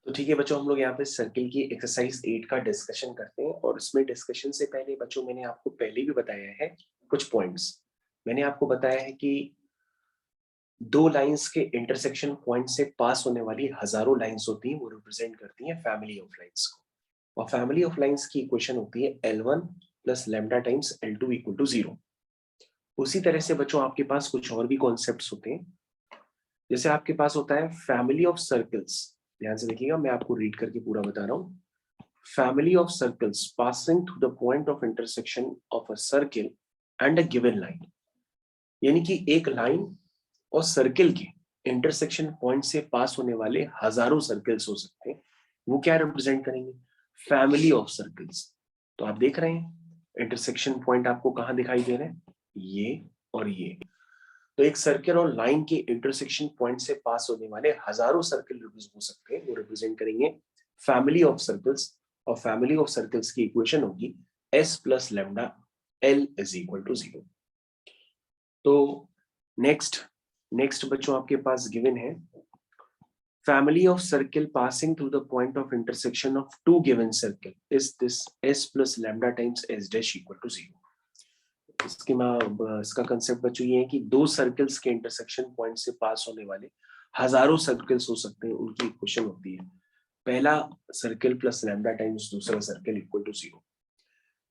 तो ठीक है बच्चों, हम लोग यहाँ पे सर्किल की एक्सरसाइज 8 का डिस्कशन करते हैं। और इसमें डिस्कशन से पहले बच्चों, मैंने आपको पहले भी बताया है कुछ पॉइंट्स। मैंने आपको बताया है कि दो लाइंस के इंटरसेक्शन पॉइंट से पास होने वाली हजारों लाइंस होती हैं, वो रिप्रेजेंट करती हैं फैमिली ऑफ लाइंस को। और फैमिली ऑफ लाइंस की इक्वेशन होती है L1 plus lambda times L2 equal to 0। उसी तरह से बच्चों आपके पास कुछ और भी कॉन्सेप्ट्स होते हैं। जैसे आपके पास होता है फैमिली ऑफ सर्कल्स। ध्यान से देखिएगा, मैं आपको रीड करके पूरा बता रहा हूँ। Family of circles passing through the point of intersection of a circle and a given line। यानी कि एक लाइन और सर्किल के इंटरसेक्शन पॉइंट से पास होने वाले हजारों सर्कल्स हो सकते हैं, वो क्या रिप्रेजेंट करेंगे? Family of circles. तो आप देख रहे हैं इंटरसेक्शन पॉइंट आपको कहां दिखाई दे रहे हैं, ये और ये। तो एक सर्कल और लाइन के इंटरसेक्शन पॉइंट से पास होने वाले हजारों सर्कल हो सकते हैं, वो रिप्रेजेंट करेंगे फैमिली ऑफ सर्कल्स। और फैमिली ऑफ सर्कल्स की इक्वेशन होगी S plus lambda L is equal to 0। तो नेक्स्ट बच्चों आपके पास गिवन है family of circle passing through the point of intersection of two given circle is this S plus lambda times S dash equal to 0। इसका concept बच्चों ये है कि दो सर्कल्स के इंटरसेक्शन पॉइंट से पास होने वाले हजारों सर्कल्स हो सकते हैं, उनकी इक्वेशन होती है पहला सर्कल प्लस लैम्डा टाइम्स दूसरा सर्कल इक्वल टू 0।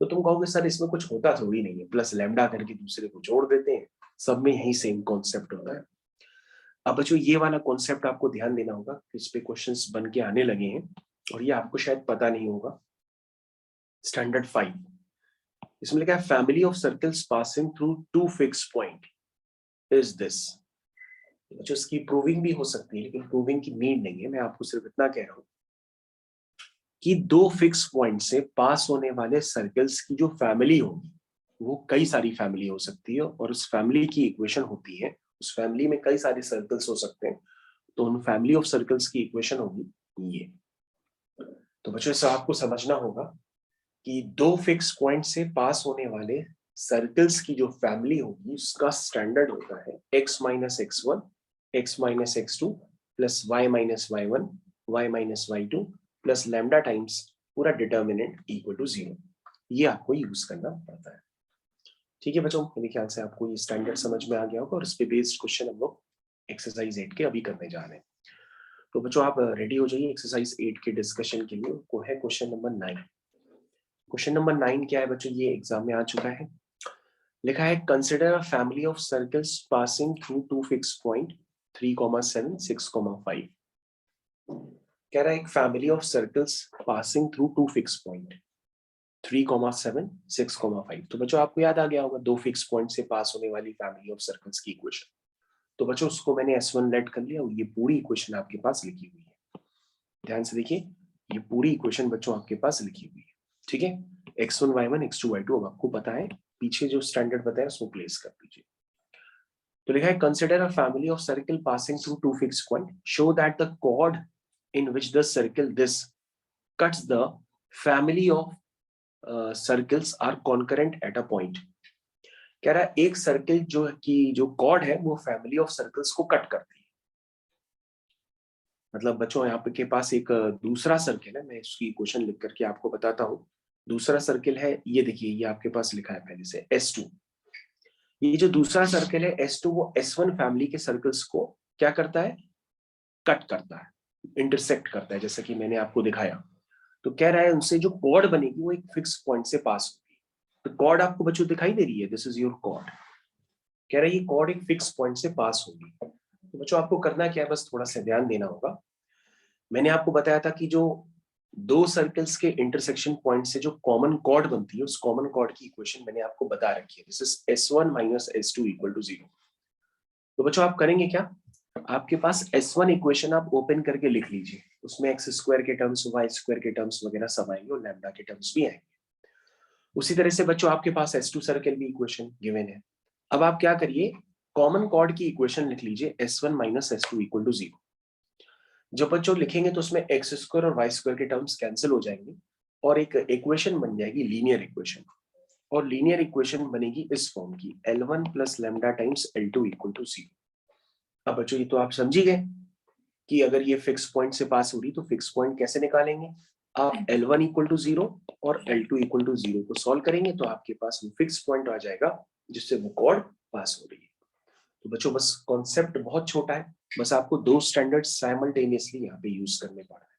तो तुम कहोगे सर इसमें कुछ होता थोड़ी नहीं है, प्लस लैम्डा करके दूसरे को जोड़ देते हैं, सब में यही सेम कॉन्सेप्ट होता है। अब बच्चों ये वाला कॉन्सेप्ट आपको ध्यान देना होगा, इस पे क्वेश्चंस बन के आने लगे हैं और ये आपको शायद पता नहीं होगा। स्टैंडर्ड 5 इसमें लिखा है family of circles passing through two fix point is this. बच्चों इसकी प्रूविंग भी हो सकती है, लेकिन प्रूविंग की नीड नहीं है, मैं आपको सिर्फ इतना कह रहा हूं कि दो फिक्स पॉइंट से पास होने वाले सर्कल्स की जो फैमिली होगी वो कई सारी फैमिली हो सकती है, और उस फैमिली की इक्वेशन होती है, उस फैमिली में कई सारे सर्कल्स हो सकते हैं, तो उन फैमिली ऑफ सर्कल्स की इक्वेशन होगी ये। तो बच्चों इसे आपको समझना होगा कि दो फिक्स पॉइंट से पास होने वाले सर्कल्स की जो फैमिली होगी उसका स्टैंडर्ड होता है x minus x1 x minus x2 plus y minus y1 y minus y2 plus lambda times पूरा डिटर्मिनेंट इक्वल टू 0। ये आपको यूज करना पड़ता है। ठीक है बच्चों, मेरे ख्याल से आपको ये स्टैंडर्ड समझ में आ गया होगा, और इस पे बेस्ड क्वेश्चन हम लोग एक्सरसाइज 8 के अभी करने जा रहे हैं। तो बच्चों आप रेडी हो जाइए एक्सरसाइज 8 के डिस्कशन के लिए। वो है क्वेश्चन नंबर 9। क्वेश्चन नंबर 9 क्या है बच्चों, ये एग्जाम में आ चुका है। लिखा है consider a family of circles passing through two fix point 3,7 6,5। कह रहा है एक family of circles passing through two fix point 3,7 6,5। तो बच्चों आपको याद आ गया होगा दो फिक्स पॉइंट से पास होने वाली फैमिली ऑफ सर्कल्स की इक्वेशन। तो बच्चों उसको मैंने S1 लेट कर लिया और ये पूरी इक्वेशन आपके पास लिखी हुई है। ध्यान से देखिए, ये पूरी इक्वेशन बच्चों आपके पास लिखी हुई है। ठीक है, x1 y1 x2 y2 अब आपको पता है, पीछे जो स्टैंडर्ड बताया उसको प्लेस कर दीजिए। तो लिखा है consider a family of circle passing through two fix point, show that the chord in which the circle this cuts the family of circles are concurrent at a point. कह रहा है एक सर्कल जो कॉर्ड है वो family of circles को cut करती है। मतलब बच्चों यहाँ पे के पास एक दूसरा सर्कल है, मैं इसकी इक्वेशन लिख करके आपको बताता हूँ। दूसरा सर्कल है, ये देखिए, ये आपके पास लिखा है पहले से S2। ये जो दूसरा सर्कल है S2 वो S1 फैमिली के सर्कल्स को क्या करता है, कट करता है, इंटरसेक्ट करता है, जैसा कि मैंने आपको दिखाया। तो कह रहा है उनसे जो कॉर्ड बनेगी वो एक फिक्स पॉइंट से पास होगी। तो कॉर्ड आपको बच्चों दिखाई दे रही है, दिस इज योर कॉर्ड। कह रहा है ये कॉर्ड एक फिक्स पॉइंट से पास होगी। तो बच्चों आपको करना क्या है, बस थोड़ा सा ध्यान देना होगा। मैंने आपको बताया था कि जो दो सर्कल्स के इंटरसेक्शन पॉइंट से जो कॉमन कॉर्ड बनती है, उस कॉमन कॉर्ड की इक्वेशन मैंने आपको बता रखी है, this is S1 minus S2 equal to 0। तो बच्चों आप करेंगे क्या, आपके पास S1 इक्वेशन आप ओपन करके लिख लीजिए, उसमें एक्स स्क्वायर के टर्म्स वाई स्क्वायर के टर्म्स वगैरह सब आएंगे और लैम्डा के टर्म्स भी आएंगे। उसी तरह से बच्चों आपके पास S2 सर्कल भी इक्वेशन गिवन है। अब आप क्या करिए, कॉमन कॉर्ड की इक्वेशन लिख लीजिए S1 minus S2 equal to 0। जब बच्चों लिखेंगे तो उसमें एक्स स्क्वायर और वाई स्क्वायर के टर्म्स कैंसिल हो जाएंगे और एक इक्वेशन बन जाएगी लीनियर इक्वेशन। और लीनियर इक्वेशन बनेगी इस फॉर्म की L1 plus lambda times L2 equal to 0। अब बच्चों ये तो आप समझी गए। कि अगर ये फिक्स पॉइंट से पास हो रही तो फिक्स पॉइंट कैसे निकालेंगे, आप L1 इक्वल टू 0 और L2 इक्वल टू 0 को सॉल्व करेंगे तो आपके पास वो फिक्स पॉइंट आ जाएगा जिससे वो कॉर्ड पास हो रही है। तो बच्चों बस कॉन्सेप्ट बहुत छोटा है, बस आपको दो स्टैंडर्ड साइमल्टेनियसली यहाँ पे यूज करने पड़ रहा है।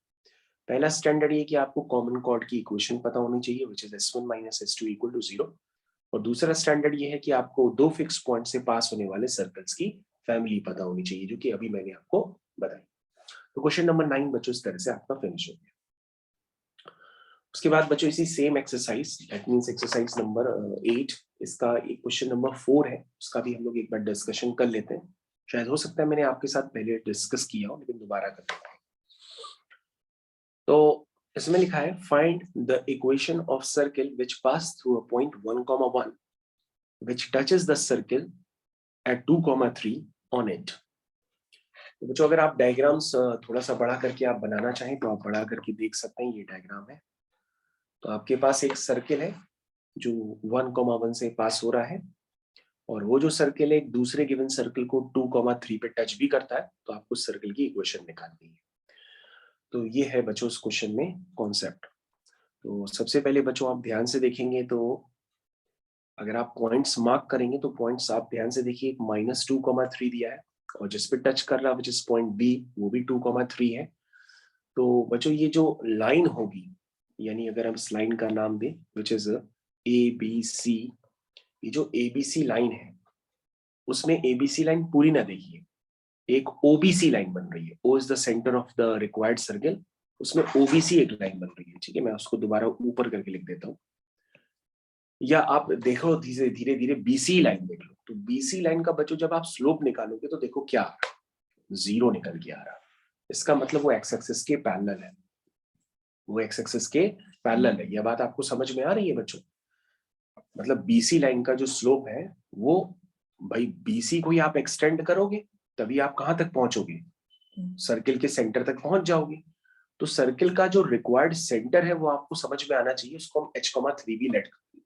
पहला स्टैंडर्ड ये कि आपको कॉमन कॉर्ड की इक्वेशन पता होनी चाहिए which is S1 minus S2 equal to 0, और दूसरा स्टैंडर्ड ये है कि आपको दो फिक्स पॉइंट से पास होने वाले सर्कल्स की फैमिली पता होनी चाहिए, जो कि अभी मैंने आपको बताई। तो क्वेश्चन नंबर 9 बच्चों इस तरह से आपका फिनिश हो गया। उसके बाद बच्चों इसी same exercise, that means exercise number 8, इसका एक क्वेश्चन नंबर 4 है, उसका भी हम लोग एक बार डिस्कशन कर लेते हैं। शायद हो सकता है मैंने आपके साथ पहले डिस्कस किया हो, लेकिन दोबारा कर लेते हैं। तो इसमें लिखा है find the equation of circle which pass through a point 1,1 which touches the circle eight 2,3 on it. तो बच्चों अगर आप डायग्राम्स थोड़ा सा बड़ा करके आप बनाना चाहें तो आप बड़ा करके देख सकते हैं, ये डायग्राम है। तो आपके पास एक सर्किल है जो 1,1 से पास हो रहा है, और वो जो सर्किल है एक दूसरे गिवन सर्किल को 2,3 पे टच भी करता है, तो आपको सर्किल की इक्वेशन निकालनी है। तो ये है बच्चों उस क्वेश्चन में कॉन्सेप्ट। तो सबसे पहले बच्चों आप ध्यान से देखेंगे तो अगर आप पॉइंट्स मार्क करेंगे तो पॉइंट्स आप ध्यान से देखिए, एक -2,3 दिया है और जिस पे टच कर रहा है जिस पॉइंट बी वो भी 2,3 है। तो बच्चों ये जो लाइन होगी, यानी अगर हम इस लाइन का नाम दें विच इज ABC, ये जो ABC लाइन है उसमें ABC लाइन पूरी ना देखिए, एक OBC लाइन बन रही है। O is the centre of the required circle, उसमें OBC एक लाइन बन रही है। ठीक है, मैं उसको दोबारा ऊपर करके लिख देता हूँ, या आप देखो धीरे धीरे धीरे BC लाइन देख लो। तो BC लाइन का बच्चों जब आप स्लोप निकालोगे तो देखो क्या 0 निकल के आ रहा है। इसका मतलब वो एक्स एक्सिस के पैरेलल है, वो एक्स एक्सिस के पैरेलल है। यह बात आपको समझ में आ रही है बच्चों? मतलब BC लाइन का जो स्लोप है वो, भाई BC को ही आप एक्सटेंड करोगे तभी आप कहां तक पहुंचोगे, सर्किल के सेंटर तक पहुंच जाओगे। तो सर्किल का जो रिक्वायर्ड सेंटर है वो आपको समझ में आना चाहिए, उसको हम H,3 भी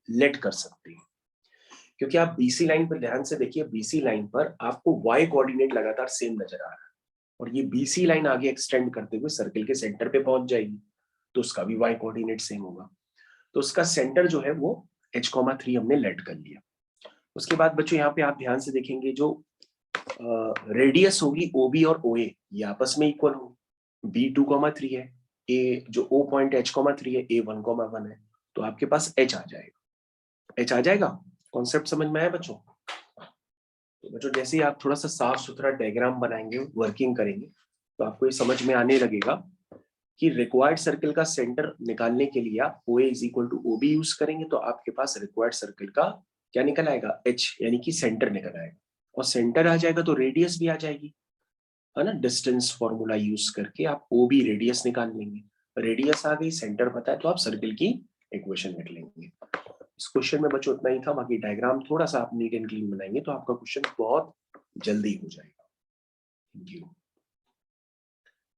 लेट कर सकते हैं। क्योंकि आप BC लाइन पर ध्यान से देखिए, BC लाइन पर आपको Y कोऑर्डिनेट लगातार सेम नजर आ रहा है, और ये BC लाइन आगे एक्सटेंड करते हुए सर्किल के सेंटर पे पहुंच जाएगी, तो उसका भी Y कोऑर्डिनेट सेम होगा। तो उसका सेंटर जो है वो H,3 हमने लेट कर लिया। उसके बाद बच्चों यहाँ पे आप ध्यान से देखेंगे जो रेडियस होगी OB और OA ये आपस में इक्वल होगी। B 2,3 है, A जो O पॉइंट H,3 है, A 1,1 है, तो आपके पास H आ जाएगा। H आ जाएगा, कॉन्सेप्ट समझ में आया बच्चों? तो बच्चों जैसे ही आप थोड़ा सा साफ सुथरा डायग्राम बनाएंगे, वर्किंग करेंगे, तो आपको ये समझ में आने लगेगा कि रिक्वायर्ड सर्किल का सेंटर निकालने के लिए आप OA is equal to OB use करेंगे, तो आपके पास रिक्वायर्ड सर्किल का क्या निकल आएगा, H, यानी कि सेंटर निकल आएगा। और सेंटर आ जाएगा तो रेडियस भी आ जाएगी, है ना। डिस्टेंस फॉर्मूला यूज करके आप OB रेडियस निकाल लेंगे, रेडियस आ गई, सेंटर पता है, तो आप सर्किल की इक्वेशन लिख लेंगे। इस क्वेश्चन में बच्चों इतना ही था, बाकी डायग्राम थोड़ा सा आप नीट एंड क्लीन बनाएंगे तो आपका क्वेश्चन बहुत जल्दी हो जाएगा। Thank you.